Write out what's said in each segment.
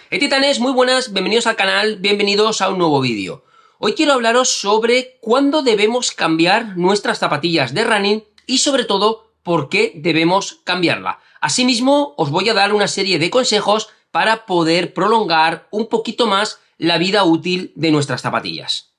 Titanes, muy buenas, bienvenidos al canal, bienvenidos a un nuevo vídeo. Hoy quiero hablaros sobre cuándo debemos cambiar nuestras zapatillas de running y sobre todo por qué debemos cambiarla. Asimismo, os voy a dar una serie de consejos para poder prolongar un poquito más la vida útil de nuestras zapatillas.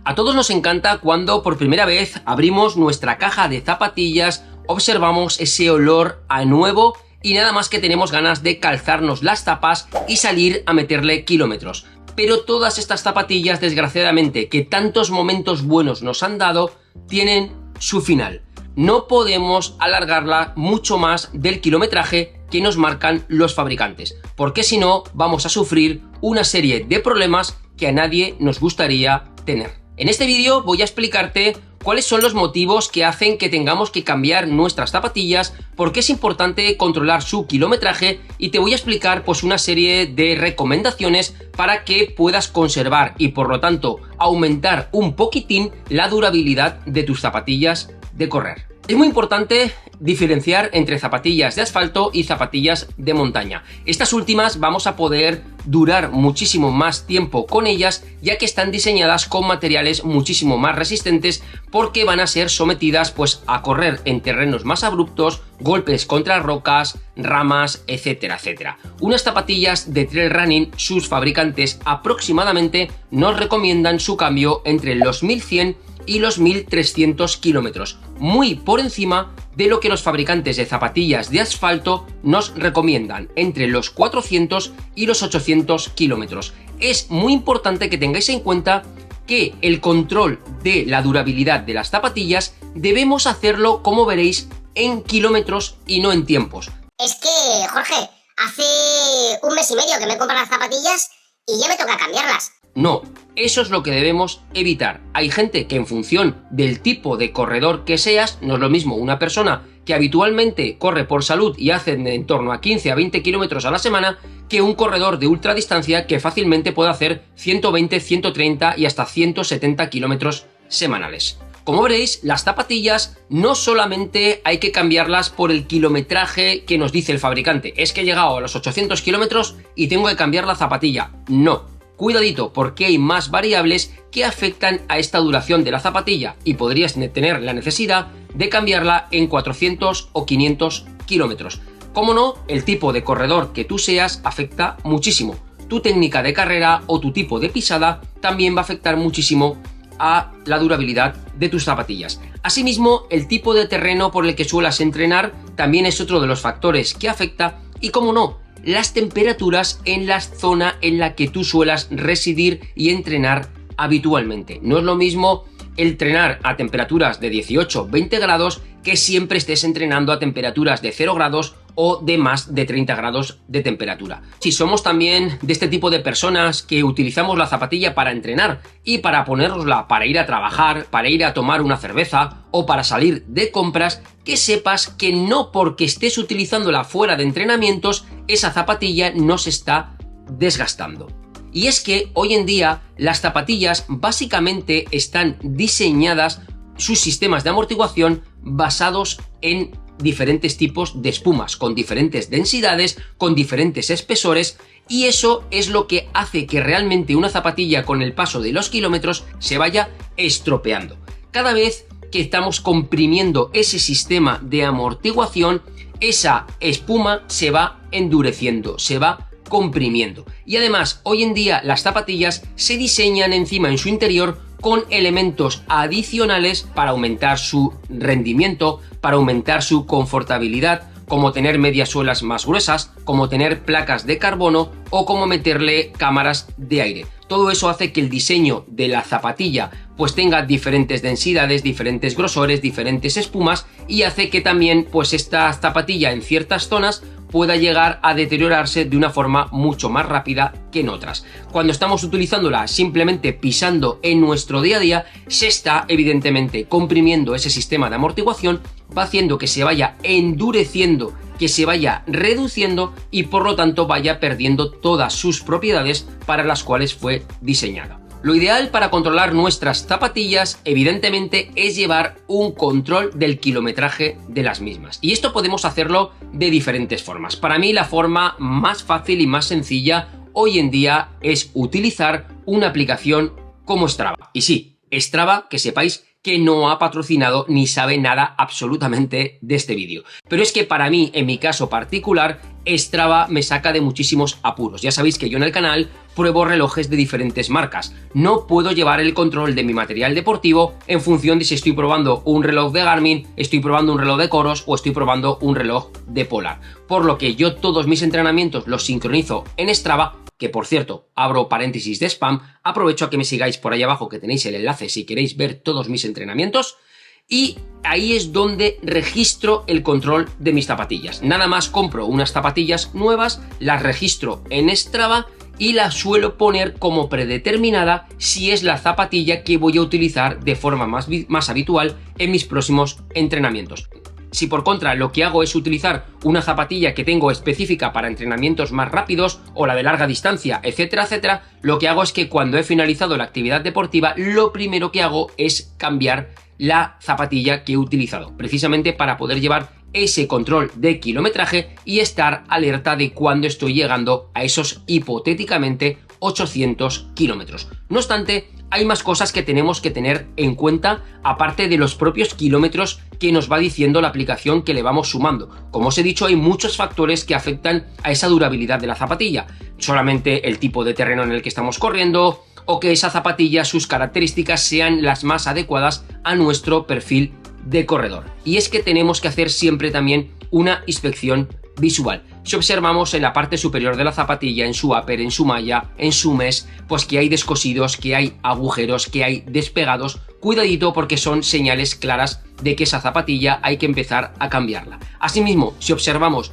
A todos nos encanta cuando por primera vez abrimos nuestra caja de zapatillas, observamos ese olor a nuevo y nada más que tenemos ganas de calzarnos las zapas y salir a meterle kilómetros. Pero todas estas zapatillas, desgraciadamente, que tantos momentos buenos nos han dado, tienen su final. No podemos alargarla mucho más del kilometraje que nos marcan los fabricantes, porque si no vamos a sufrir una serie de problemas que a nadie nos gustaría tener. En este vídeo voy a explicarte cuáles son los motivos que hacen que tengamos que cambiar nuestras zapatillas, por qué es importante controlar su kilometraje y te voy a explicar pues una serie de recomendaciones para que puedas conservar y por lo tanto aumentar un poquitín la durabilidad de tus zapatillas de correr. Es muy importante diferenciar entre zapatillas de asfalto y zapatillas de montaña. Estas últimas vamos a poder durar muchísimo más tiempo con ellas, ya que están diseñadas con materiales muchísimo más resistentes porque van a ser sometidas pues a correr en terrenos más abruptos, golpes contra rocas, ramas, etcétera, etcétera. Unas zapatillas de trail running, sus fabricantes aproximadamente nos recomiendan su cambio entre los 1100 y los 1300 kilómetros, muy por encima de lo que los fabricantes de zapatillas de asfalto nos recomiendan, entre los 400 y los 800 kilómetros. Es muy importante que tengáis en cuenta que el control de la durabilidad de las zapatillas debemos hacerlo, como veréis, en kilómetros y no en tiempos. Es que, Jorge, hace un mes y medio que me compran las zapatillas y ya me toca cambiarlas. No, eso es lo que debemos evitar. Hay gente que en función del tipo de corredor que seas, no es lo mismo una persona que habitualmente corre por salud y hace en torno a 15 a 20 kilómetros a la semana, que un corredor de ultradistancia que fácilmente puede hacer 120, 130 y hasta 170 kilómetros semanales. Como veréis, las zapatillas no solamente hay que cambiarlas por el kilometraje que nos dice el fabricante. Es que he llegado a los 800 kilómetros y tengo que cambiar la zapatilla. No. Cuidadito, porque hay más variables que afectan a esta duración de la zapatilla y podrías tener la necesidad de cambiarla en 400 o 500 kilómetros. Como no, el tipo de corredor que tú seas afecta muchísimo. Tu técnica de carrera o tu tipo de pisada también va a afectar muchísimo a la durabilidad de tus zapatillas. Asimismo, el tipo de terreno por el que suelas entrenar también es otro de los factores que afecta y, como no, las temperaturas en la zona en la que tú suelas residir y entrenar habitualmente. No es lo mismo entrenar a temperaturas de 18-20 grados que siempre estés entrenando a temperaturas de 0 grados o de más de 30 grados de temperatura. Si somos también de este tipo de personas que utilizamos la zapatilla para entrenar y para ponérnosla para ir a trabajar, para ir a tomar una cerveza o para salir de compras, que sepas que no porque estés utilizándola fuera de entrenamientos, esa zapatilla no se está desgastando. Y es que hoy en día las zapatillas básicamente están diseñadas, sus sistemas de amortiguación, basados en diferentes tipos de espumas, con diferentes densidades, con diferentes espesores, y eso es lo que hace que realmente una zapatilla con el paso de los kilómetros se vaya estropeando. Cada vez que estamos comprimiendo ese sistema de amortiguación, esa espuma se va endureciendo, se va comprimiendo. Y además, hoy en día las zapatillas se diseñan encima en su interior con elementos adicionales para aumentar su rendimiento, para aumentar su confortabilidad, como tener medias suelas más gruesas, como tener placas de carbono o como meterle cámaras de aire. Todo eso hace que el diseño de la zapatilla pues tenga diferentes densidades, diferentes grosores, diferentes espumas, y hace que también pues esta zapatilla en ciertas zonas pueda llegar a deteriorarse de una forma mucho más rápida que en otras. Cuando estamos utilizándola simplemente pisando en nuestro día a día, se está evidentemente comprimiendo ese sistema de amortiguación, va haciendo que se vaya endureciendo, que se vaya reduciendo y por lo tanto vaya perdiendo todas sus propiedades para las cuales fue diseñada. Lo ideal para controlar nuestras zapatillas, evidentemente, es llevar un control del kilometraje de las mismas. Y esto podemos hacerlo de diferentes formas. Para mí, la forma más fácil y más sencilla hoy en día es utilizar una aplicación como Strava. Y sí, Strava, que sepáis que no ha patrocinado ni sabe nada absolutamente de este vídeo. Pero es que para mí, en mi caso particular, Strava me saca de muchísimos apuros. Ya sabéis que yo en el canal pruebo relojes de diferentes marcas. No puedo llevar el control de mi material deportivo en función de si estoy probando un reloj de Garmin, estoy probando un reloj de Coros o estoy probando un reloj de Polar. Por lo que yo todos mis entrenamientos los sincronizo en Strava, que por cierto, abro paréntesis de spam, aprovecho a que me sigáis por ahí abajo que tenéis el enlace si queréis ver todos mis entrenamientos. Y ahí es donde registro el control de mis zapatillas. Nada más compro unas zapatillas nuevas, las registro en Strava y las suelo poner como predeterminada si es la zapatilla que voy a utilizar de forma más habitual en mis próximos entrenamientos. Si por contra lo que hago es utilizar una zapatilla que tengo específica para entrenamientos más rápidos o la de larga distancia, etcétera, etcétera, lo que hago es que cuando he finalizado la actividad deportiva, lo primero que hago es cambiar la zapatilla que he utilizado, precisamente para poder llevar ese control de kilometraje y estar alerta de cuando estoy llegando a esos hipotéticamente 800 kilómetros. No obstante, hay más cosas que tenemos que tener en cuenta aparte de los propios kilómetros que nos va diciendo la aplicación que le vamos sumando. Como os he dicho, hay muchos factores que afectan a esa durabilidad de la zapatilla. Solamente el tipo de terreno en el que estamos corriendo o que esa zapatilla, sus características sean las más adecuadas a nuestro perfil de corredor. Y es que tenemos que hacer siempre también una inspección visual. Si observamos en la parte superior de la zapatilla, en su upper, en su malla, en su mesh, pues que hay descosidos, que hay agujeros, que hay despegados, cuidadito porque son señales claras de que esa zapatilla hay que empezar a cambiarla. Asimismo, si observamos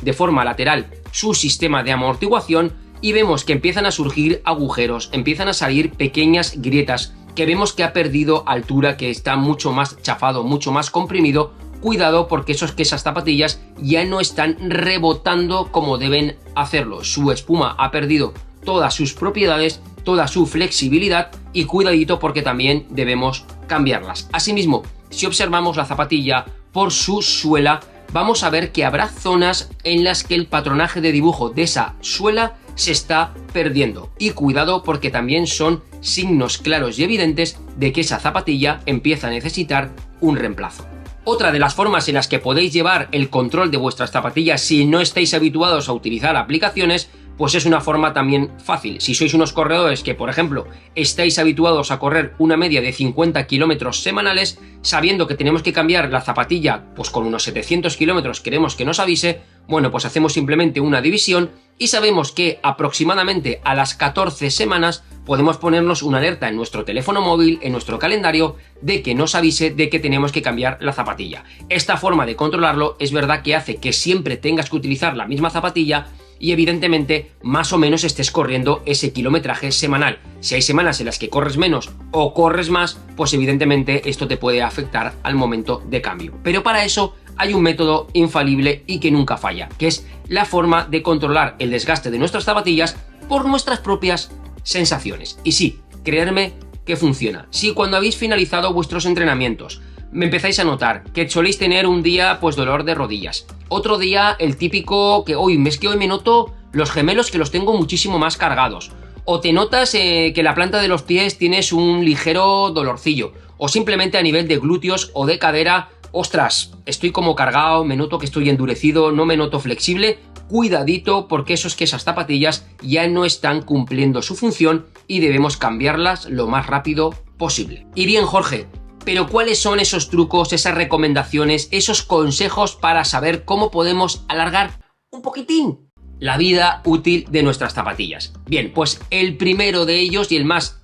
de forma lateral, su sistema de amortiguación y vemos que empiezan a surgir agujeros, empiezan a salir pequeñas grietas, que vemos que ha perdido altura, que está mucho más chafado, mucho más comprimido, cuidado porque esas zapatillas ya no están rebotando como deben hacerlo. Su espuma ha perdido todas sus propiedades, toda su flexibilidad y cuidadito porque también debemos cambiarlas. Asimismo, si observamos la zapatilla por su suela, vamos a ver que habrá zonas en las que el patronaje de dibujo de esa suela se está perdiendo. Y cuidado porque también son signos claros y evidentes de que esa zapatilla empieza a necesitar un reemplazo. Otra de las formas en las que podéis llevar el control de vuestras zapatillas si no estáis habituados a utilizar aplicaciones, pues es una forma también fácil. Si sois unos corredores que, por ejemplo, estáis habituados a correr una media de 50 kilómetros semanales, sabiendo que tenemos que cambiar la zapatilla, pues con unos 700 kilómetros queremos que nos avise, bueno, pues hacemos simplemente una división y sabemos que aproximadamente a las 14 semanas podemos ponernos una alerta en nuestro teléfono móvil, en nuestro calendario, de que nos avise de que tenemos que cambiar la zapatilla. Esta forma de controlarlo es verdad que hace que siempre tengas que utilizar la misma zapatilla y evidentemente más o menos estés corriendo ese kilometraje semanal. Si hay semanas en las que corres menos o corres más, pues evidentemente esto te puede afectar al momento de cambio. Pero para eso hay un método infalible y que nunca falla, que es la forma de controlar el desgaste de nuestras zapatillas por nuestras propias sensaciones. Y sí, creedme que funciona. Si cuando habéis finalizado vuestros entrenamientos me empezáis a notar que soléis tener un día pues dolor de rodillas, otro día el típico que hoy me noto los gemelos que los tengo muchísimo más cargados, o te notas que la planta de los pies tienes un ligero dolorcillo, o simplemente a nivel de glúteos o de cadera, ostras, estoy como cargado, me noto que estoy endurecido, no me noto flexible, cuidadito porque esas zapatillas ya no están cumpliendo su función y debemos cambiarlas lo más rápido posible. Y bien, Jorge, pero ¿cuáles son esos trucos, esas recomendaciones, esos consejos para saber cómo podemos alargar un poquitín la vida útil de nuestras zapatillas? Bien, pues el primero de ellos y el más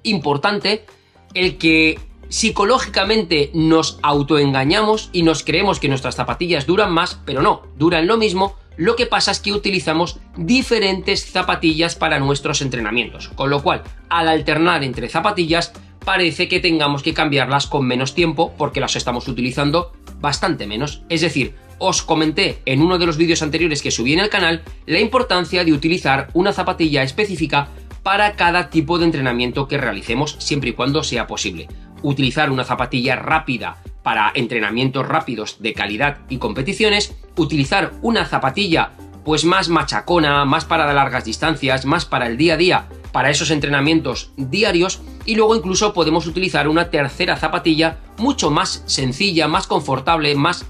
importante, el que psicológicamente nos autoengañamos y nos creemos que nuestras zapatillas duran más, pero no, duran lo mismo. Lo que pasa es que utilizamos diferentes zapatillas para nuestros entrenamientos, con lo cual, al alternar entre zapatillas, parece que tengamos que cambiarlas con menos tiempo porque las estamos utilizando bastante menos. Es decir, os comenté en uno de los vídeos anteriores que subí en el canal la importancia de utilizar una zapatilla específica para cada tipo de entrenamiento que realicemos, siempre y cuando sea posible. Utilizar una zapatilla rápida para entrenamientos rápidos de calidad y competiciones, utilizar una zapatilla pues más machacona, más para largas distancias, más para el día a día, para esos entrenamientos diarios, y luego incluso podemos utilizar una tercera zapatilla mucho más sencilla, más confortable, más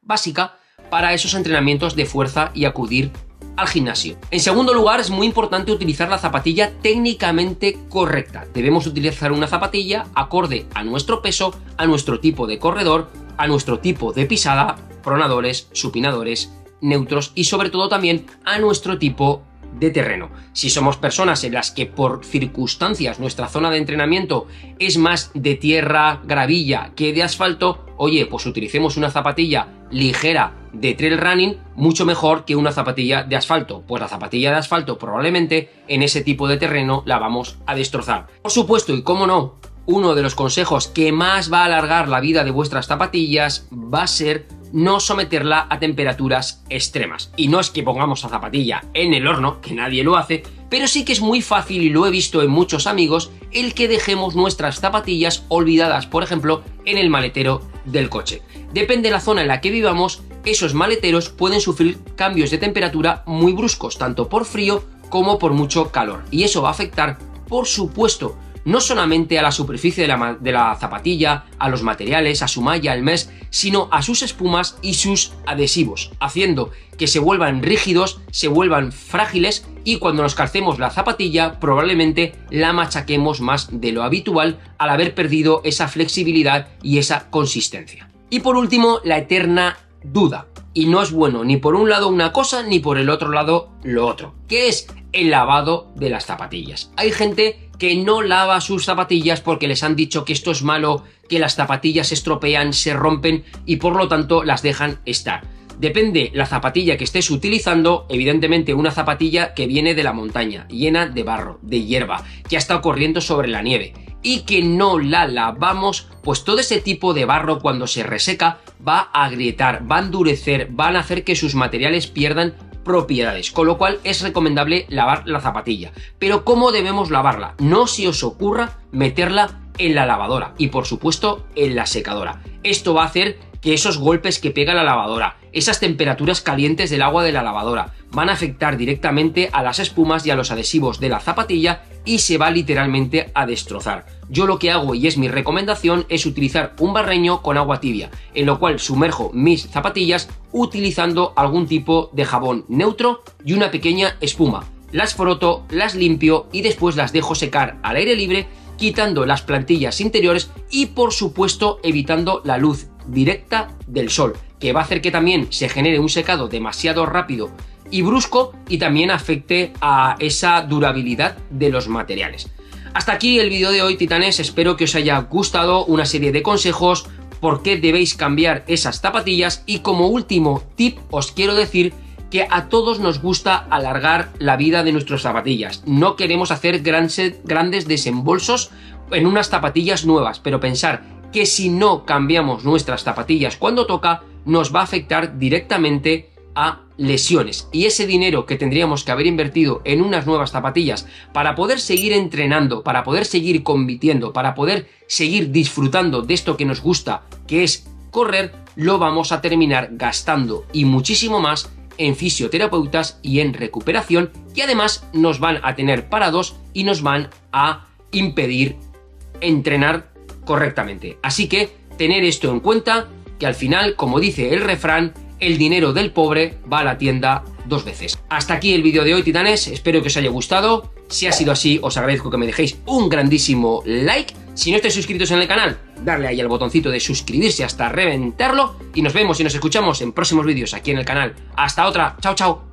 básica para esos entrenamientos de fuerza y acudir al gimnasio. En segundo lugar, es muy importante utilizar la zapatilla técnicamente correcta. Debemos utilizar una zapatilla acorde a nuestro peso, a nuestro tipo de corredor, a nuestro tipo de pisada, pronadores, supinadores, neutros y sobre todo también a nuestro tipo de terreno. Si somos personas en las que por circunstancias nuestra zona de entrenamiento es más de tierra, gravilla que de asfalto, oye, pues utilicemos una zapatilla ligera de trail running mucho mejor que una zapatilla de asfalto, pues la zapatilla de asfalto probablemente en ese tipo de terreno la vamos a destrozar. Por supuesto, y cómo no, uno de los consejos que más va a alargar la vida de vuestras zapatillas va a ser no someterla a temperaturas extremas. Y no es que pongamos la zapatilla en el horno, que nadie lo hace, pero sí que es muy fácil, y lo he visto en muchos amigos, el que dejemos nuestras zapatillas olvidadas, por ejemplo, en el maletero del coche. Depende de la zona en la que vivamos, esos maleteros pueden sufrir cambios de temperatura muy bruscos, tanto por frío como por mucho calor. Y eso va a afectar, por supuesto, no solamente a la superficie de la zapatilla, a los materiales, a su malla, el mesh, sino a sus espumas y sus adhesivos, haciendo que se vuelvan rígidos, se vuelvan frágiles, y cuando nos calcemos la zapatilla probablemente la machaquemos más de lo habitual al haber perdido esa flexibilidad y esa consistencia. Y por último, la eterna duda. Y no es bueno ni por un lado una cosa ni por el otro lado lo otro, que es el lavado de las zapatillas. Hay gente que no lava sus zapatillas porque les han dicho que esto es malo, que las zapatillas se estropean, se rompen y por lo tanto las dejan estar. Depende la zapatilla que estés utilizando, evidentemente una zapatilla que viene de la montaña, llena de barro, de hierba, que ha estado corriendo sobre la nieve y que no la lavamos, pues todo ese tipo de barro cuando se reseca va a agrietar, va a endurecer, van a hacer que sus materiales pierdan propiedades, con lo cual es recomendable lavar la zapatilla. Pero ¿cómo debemos lavarla? No se os ocurra meterla en la lavadora y por supuesto en la secadora. Esto va a hacer que esos golpes que pega la lavadora, esas temperaturas calientes del agua de la lavadora, van a afectar directamente a las espumas y a los adhesivos de la zapatilla y se va literalmente a destrozar. Yo lo que hago, y es mi recomendación, es utilizar un barreño con agua tibia, en lo cual sumerjo mis zapatillas utilizando algún tipo de jabón neutro y una pequeña espuma. Las froto, las limpio y después las dejo secar al aire libre, quitando las plantillas interiores y por supuesto evitando la luz directa del sol, que va a hacer que también se genere un secado demasiado rápido y brusco y también afecte a esa durabilidad de los materiales. Hasta aquí el vídeo de hoy, titanes. Espero que os haya gustado una serie de consejos por qué debéis cambiar esas zapatillas, y como último tip os quiero decir que a todos nos gusta alargar la vida de nuestras zapatillas. No queremos hacer grandes desembolsos en unas zapatillas nuevas, pero pensar que si no cambiamos nuestras zapatillas cuando toca, nos va a afectar directamente a lesiones, y ese dinero que tendríamos que haber invertido en unas nuevas zapatillas para poder seguir entrenando, para poder seguir compitiendo, para poder seguir disfrutando de esto que nos gusta, que es correr, lo vamos a terminar gastando y muchísimo más en fisioterapeutas y en recuperación, que además nos van a tener parados y nos van a impedir entrenar correctamente. Así que tener esto en cuenta, que al final, como dice el refrán, el dinero del pobre va a la tienda dos veces. Hasta aquí el vídeo de hoy, titanes. Espero que os haya gustado. Si ha sido así, os agradezco que me dejéis un grandísimo like. Si no estáis suscritos en el canal, darle ahí al botoncito de suscribirse hasta reventarlo. Y nos vemos y nos escuchamos en próximos vídeos aquí en el canal. Hasta otra. Chao, chao.